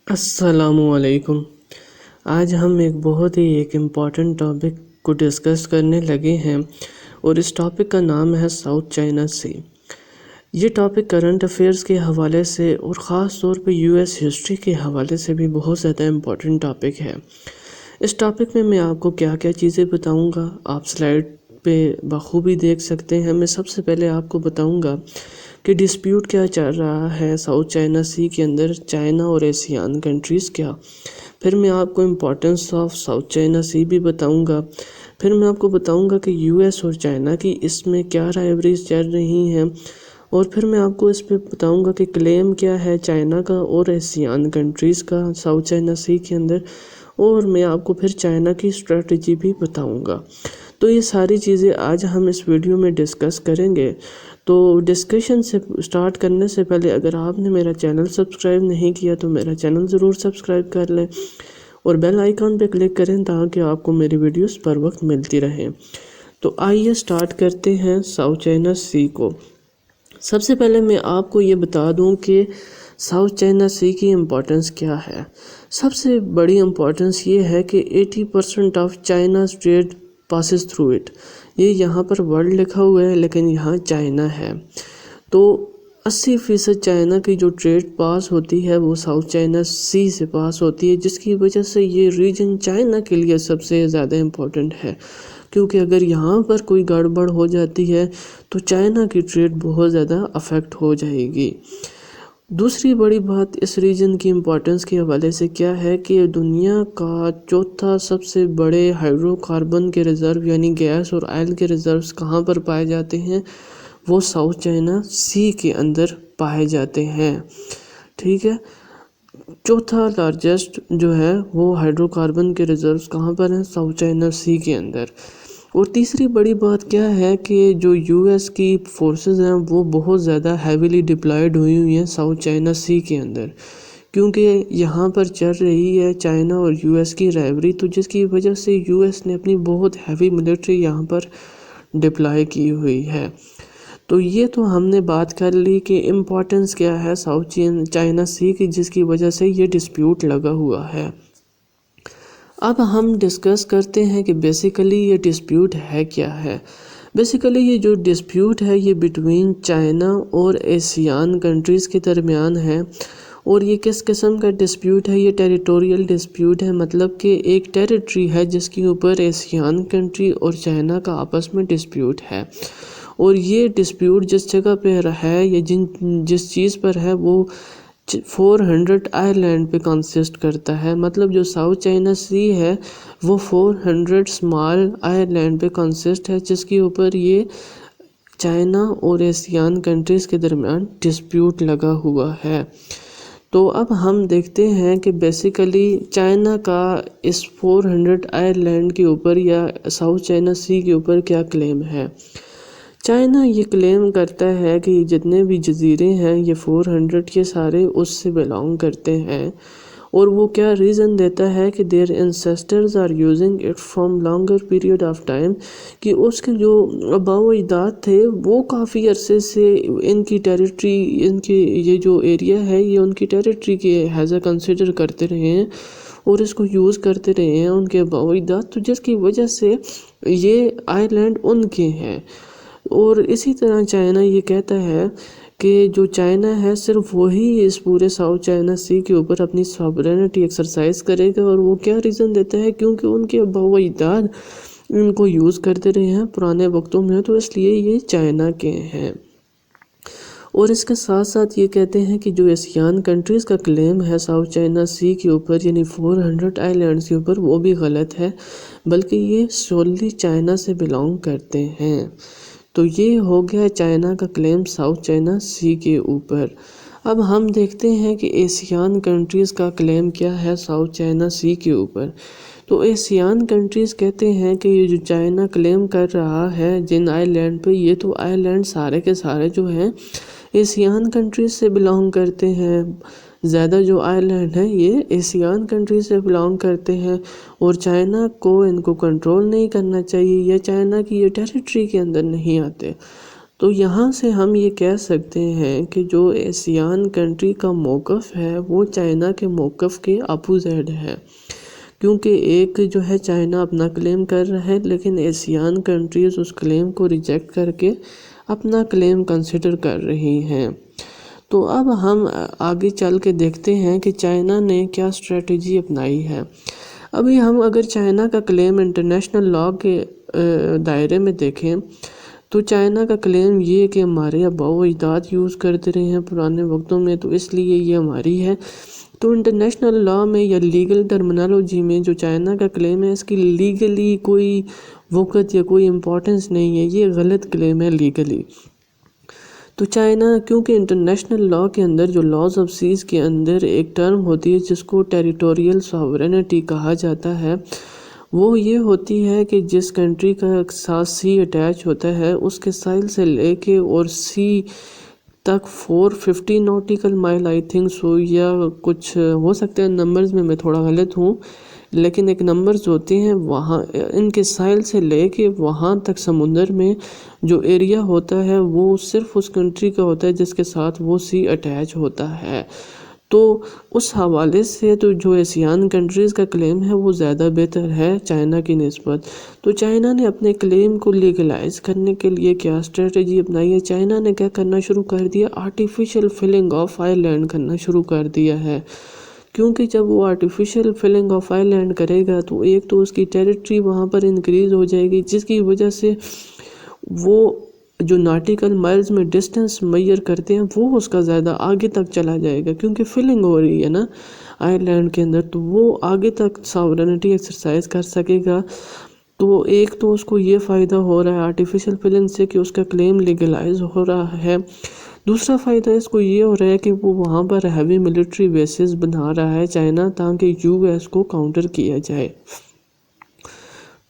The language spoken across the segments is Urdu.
السلام علیکم۔ آج ہم ایک امپورٹنٹ ٹاپک کو ڈسکس کرنے لگے ہیں اور اس ٹاپک کا نام ہے ساؤتھ چائنا سی۔ یہ ٹاپک کرنٹ افیئرز کے حوالے سے اور خاص طور پہ US ہسٹری کے حوالے سے بھی بہت زیادہ امپورٹنٹ ٹاپک ہے۔ اس ٹاپک میں آپ کو کیا کیا چیزیں بتاؤں گا، آپ سلائیڈ پہ بخوبی دیکھ سکتے ہیں۔ میں سب سے پہلے آپ کو بتاؤں گا کہ ڈسپیوٹ کیا چل رہا ہے ساؤتھ چائنا سی کے اندر، چائنا اور ایشیان کنٹریز کیا۔ پھر میں آپ کو importance of south China Sea بھی بتاؤں گا۔ پھر میں آپ کو بتاؤں گا کہ US اور چائنا کی اس میں کیا رائیوریز چل رہی ہیں، اور پھر میں آپ کو اس پہ بتاؤں گا کہ کلیم کیا ہے چائنا کا اور ایشیان کنٹریز کا ساؤتھ چائنا سی کے اندر، اور میں آپ کو پھر چائنا کی اسٹریٹجی بھی بتاؤں گا۔ تو یہ ساری چیزیں آج ہم اس ویڈیو میں ڈسکس کریں گے۔ تو ڈسکشن سے سٹارٹ کرنے سے پہلے اگر آپ نے میرا چینل سبسکرائب نہیں کیا تو میرا چینل ضرور سبسکرائب کر لیں اور بیل آئیکن پہ کلک کریں تاکہ آپ کو میری ویڈیوز پر وقت ملتی رہیں۔ تو آئیے سٹارٹ کرتے ہیں ساؤتھ چائنا سی کو۔ سب سے پہلے میں آپ کو یہ بتا دوں کہ ساؤتھ چائنا سی کی امپورٹنس کیا ہے۔ سب سے بڑی امپورٹنس یہ ہے کہ 80% of China's trade passes through it. یہ یہاں پر ورلڈ لکھا ہوا ہے لیکن یہاں چائنا ہے، تو 80% چائنا کی جو ٹریڈ پاس ہوتی ہے وہ ساؤتھ چائنا سی سے پاس ہوتی ہے، جس کی وجہ سے یہ ریجن چائنا کے لیے سب سے زیادہ امپورٹنٹ ہے، کیونکہ اگر یہاں پر کوئی گڑبڑ ہو جاتی ہے تو چائنا کی ٹریڈ بہت زیادہ افیکٹ ہو جائے گی۔ دوسری بڑی بات اس ریجن کی امپورٹنس کے حوالے سے کیا ہے کہ دنیا کا چوتھا سب سے بڑے ہائیڈرو کاربن کے ریزرو یعنی گیس اور آئل کے ریزروز کہاں پر پائے جاتے ہیں، وہ ساؤتھ چائنا سی کے اندر پائے جاتے ہیں۔ ٹھیک ہے، چوتھا لارجسٹ جو ہے وہ ہائیڈرو کاربن کے ریزروز کہاں پر ہیں، ساؤتھ چائنا سی کے اندر۔ اور تیسری بڑی بات کیا ہے کہ جو US کی فورسز ہیں وہ بہت زیادہ ہیویلی ڈپلائیڈ ہوئی ہیں ساؤتھ چائنا سی کے اندر، کیونکہ یہاں پر چل رہی ہے چائنا اور US کی رائیوری، تو جس کی وجہ سے US نے اپنی بہت ہیوی ملٹری یہاں پر ڈپلائی کی ہوئی ہے۔ تو یہ تو ہم نے بات کر لی کہ امپورٹنس کیا ہے ساؤتھ چائنا سی کی، جس کی وجہ سے یہ ڈسپیوٹ لگا ہوا ہے۔ اب ہم ڈسکس کرتے ہیں کہ بیسیکلی یہ ڈسپیوٹ ہے کیا ہے۔ بیسیکلی یہ جو ڈسپیوٹ ہے یہ بٹوین چائنا اور ایشیان کنٹریز کے درمیان ہے، اور یہ کس قسم کا ڈسپیوٹ ہے، یہ ٹیریٹوریل ڈسپیوٹ ہے، مطلب کہ ایک ٹیریٹری ہے جس کے اوپر ایشیان کنٹری اور چائنا کا آپس میں ڈسپیوٹ ہے، اور یہ ڈسپیوٹ جس جگہ پہ ہے یا جس چیز پر ہے وہ 400 آئی لینڈ پہ کنسسٹ کرتا ہے، مطلب جو ساؤتھ چائنا سی ہے وہ 400 سمال آئی لینڈ پہ کنسسٹ ہے، جس کے اوپر یہ چائنا اور ایشیان کنٹریز کے درمیان ڈسپیوٹ لگا ہوا ہے۔ تو اب ہم دیکھتے ہیں کہ بیسیکلی چائنا کا اس 400 آئی لینڈ کے اوپر یا ساؤتھ چائنا سی کے اوپر کیا کلیم ہے۔ چائنا یہ کلیم کرتا ہے کہ جتنے بھی جزیرے ہیں یہ 400 کے سارے اس سے بلانگ کرتے ہیں، اور وہ کیا ریزن دیتا ہے کہ their ancestors are using it from longer period of time، کہ اس کے جو آباء و اجداد تھے وہ کافی عرصے سے ان کی ٹیریٹری، ان کی یہ جو ایریا ہے یہ ان کی ٹیریٹری کے ایز اے کنسیڈر کرتے رہے ہیں اور اس کو یوز کرتے رہے ہیں ان کے آباء و اجداد، تو جس کی وجہ سے یہ آئی لینڈ ان کے ہیں۔ اور اسی طرح چائنا یہ کہتا ہے کہ جو چائنا ہے صرف وہی اس پورے ساؤتھ چائنا سی کے اوپر اپنی سوورینٹی ایکسرسائز کرے گا، اور وہ کیا ریزن دیتا ہے، کیونکہ ان کے آباء و اجداد ان کو یوز کرتے رہے ہیں پرانے وقتوں میں، تو اس لیے یہ چائنا کے ہیں۔ اور اس کے ساتھ ساتھ یہ کہتے ہیں کہ جو ایشیان کنٹریز کا کلیم ہے ساؤتھ چائنا سی کے اوپر یعنی 400 آئی لینڈز کے اوپر، وہ بھی غلط ہے، بلکہ یہ سوللی چائنا سے بلانگ کرتے ہیں۔ تو یہ ہو گیا چائنا کا کلیم ساؤتھ چائنا سی کے اوپر۔ اب ہم دیکھتے ہیں کہ ایشیان کنٹریز کا کلیم کیا ہے ساؤتھ چائنا سی کے اوپر۔ تو ایشیان کنٹریز کہتے ہیں کہ یہ جو چائنا کلیم کر رہا ہے جن آئی لینڈ پہ، یہ تو آئی لینڈ سارے کے سارے جو ہیں ایشیان کنٹریز سے بلانگ کرتے ہیں، زیادہ جو آئی لینڈ ہیں یہ ایشیان کنٹریز سے بلانگ کرتے ہیں، اور چائنا کو ان کو کنٹرول نہیں کرنا چاہیے، یا چائنا کی یہ ٹیریٹری کے اندر نہیں آتے۔ تو یہاں سے ہم یہ کہہ سکتے ہیں کہ جو ایسیان کنٹری کا موقف ہے وہ چائنا کے موقف کے اپوزٹ ہے، کیونکہ ایک جو ہے چائنا اپنا کلیم کر رہا ہے لیکن ایسیان کنٹریز اس کلیم کو ریجیکٹ کر کے اپنا کلیم کنسیڈر کر رہی ہیں۔ تو اب ہم آگے چل کے دیکھتے ہیں کہ چائنا نے کیا اسٹریٹجی اپنائی ہے۔ ابھی ہم اگر چائنا کا کلیم انٹرنیشنل لاء کے دائرے میں دیکھیں تو چائنا کا کلیم یہ کہ ہمارے آباء و اجداد یوز کرتے رہے ہیں پرانے وقتوں میں، تو اس لیے یہ ہماری ہے۔ تو انٹرنیشنل لاء میں یا لیگل ٹرمینالوجی میں جو چائنا کا کلیم ہے اس کی لیگلی کوئی وقت یا کوئی امپورٹنس نہیں ہے، یہ غلط کلیم ہے لیگلی۔ تو چائنا کیونکہ انٹرنیشنل لاء کے اندر جو لاز آف سیز کے اندر ایک ٹرم ہوتی ہے جس کو ٹیریٹوریل ساورینٹی کہا جاتا ہے، وہ یہ ہوتی ہے کہ جس کنٹری کا ساتھ سی اٹیچ ہوتا ہے اس کے ساحل سے لے کے اور سی تک 450 نوٹیکل مائل آئی تھنک سو، یا کچھ ہو سکتا ہے نمبرز میں تھوڑا غلط ہوں، لیکن ایک نمبرز ہوتے ہیں وہاں ان کے ساحل سے لے کے وہاں تک سمندر میں جو ایریا ہوتا ہے وہ صرف اس کنٹری کا ہوتا ہے جس کے ساتھ وہ سی اٹیچ ہوتا ہے۔ تو اس حوالے سے تو جو ایسیان کنٹریز کا کلیم ہے وہ زیادہ بہتر ہے چائنا کی نسبت۔ تو چائنا نے اپنے کلیم کو لیگلائز کرنے کے لیے کیا اسٹریٹجی اپنائی ہے؟ چائنا نے کیا کرنا شروع کر دیا؟ Artificial filling of island کرنا شروع کر دیا ہے، کیونکہ جب وہ artificial filling of island کرے گا تو ایک تو اس کی ٹیریٹری وہاں پر انکریز ہو جائے گی، جس کی وجہ سے وہ جو ناٹیکل مائلز میں ڈسٹنس میئر کرتے ہیں وہ اس کا زیادہ آگے تک چلا جائے گا، کیونکہ فلنگ ہو رہی ہے نا آئی لینڈ کے اندر، تو وہ آگے تک ساورینٹی ایکسرسائز کر سکے گا۔ تو ایک تو اس کو یہ فائدہ ہو رہا ہے آرٹیفیشل فلنگ سے کہ اس کا کلیم لیگلائز ہو رہا ہے۔ دوسرا فائدہ اس کو یہ ہو رہا ہے کہ وہ وہاں پر ہیوی ملٹری بیسز بنا رہا ہے چائنا، تاکہ یو ایس کو کاؤنٹر کیا جائے۔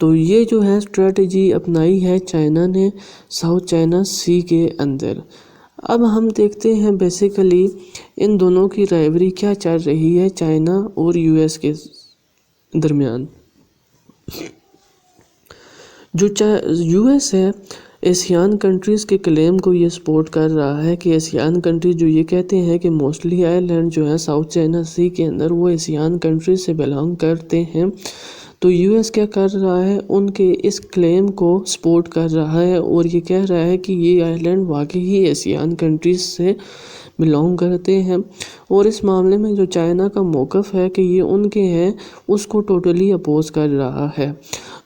تو یہ جو ہے اسٹریٹجی اپنائی ہے چائنا نے ساؤتھ چائنا سی کے اندر۔ اب ہم دیکھتے ہیں بیسیکلی ان دونوں کی رائیوری کیا چل رہی ہے چائنا اور یو ایس کے درمیان۔ جو یو ایس ہے ایسیان کنٹریز کے کلیم کو یہ سپورٹ کر رہا ہے کہ ایسیان کنٹریز جو یہ کہتے ہیں کہ موسٹلی آئی لینڈ جو ہے ساؤتھ چائنا سی کے اندر وہ ایسیان کنٹریز سے بلانگ کرتے ہیں، تو یو ایس کیا کر رہا ہے ان کے اس کلیم کو سپورٹ کر رہا ہے اور یہ کہہ رہا ہے کہ یہ آئی لینڈ واقعی ہی ایسیان کنٹریز سے بلانگ کرتے ہیں، اور اس معاملے میں جو چائنا کا موقف ہے کہ یہ ان کے ہیں اس کو ٹوٹلی اپوز کر رہا ہے۔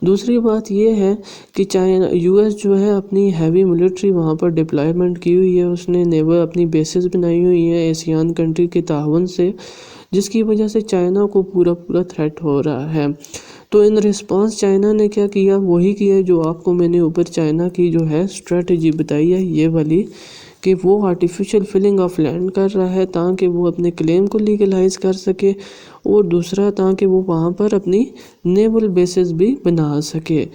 دوسری بات یہ ہے کہ یو ایس جو ہے اپنی ہیوی ملٹری وہاں پر ڈپلائمنٹ کی ہوئی ہے، اس نے نیول اپنی بیسز بنائی ہوئی ہیں ایسیان کنٹری کے تعاون سے، جس کی وجہ سے چائنا کو پورا تھریٹ ہو رہا ہے۔ تو ان ریسپانس چائنا نے کیا کیا؟ وہی کیا جو آپ کو میں نے اوپر چائنا کی جو ہے اسٹریٹجی بتائی ہے یہ والی، کہ وہ آرٹیفیشل فلنگ آف لینڈ کر رہا ہے تاکہ وہ اپنے کلیم کو لیگلائز کر سکے، اور دوسرا تاکہ وہ وہاں پر اپنی نیول بیسز بھی بنا سکے۔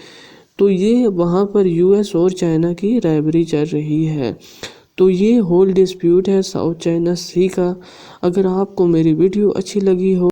تو یہ وہاں پر یو ایس اور چائنا کی رائیوری چل رہی ہے۔ تو یہ ہول ڈسپیوٹ ہے ساؤتھ چائنا سی کا۔ اگر آپ کو میری ویڈیو اچھی لگی ہو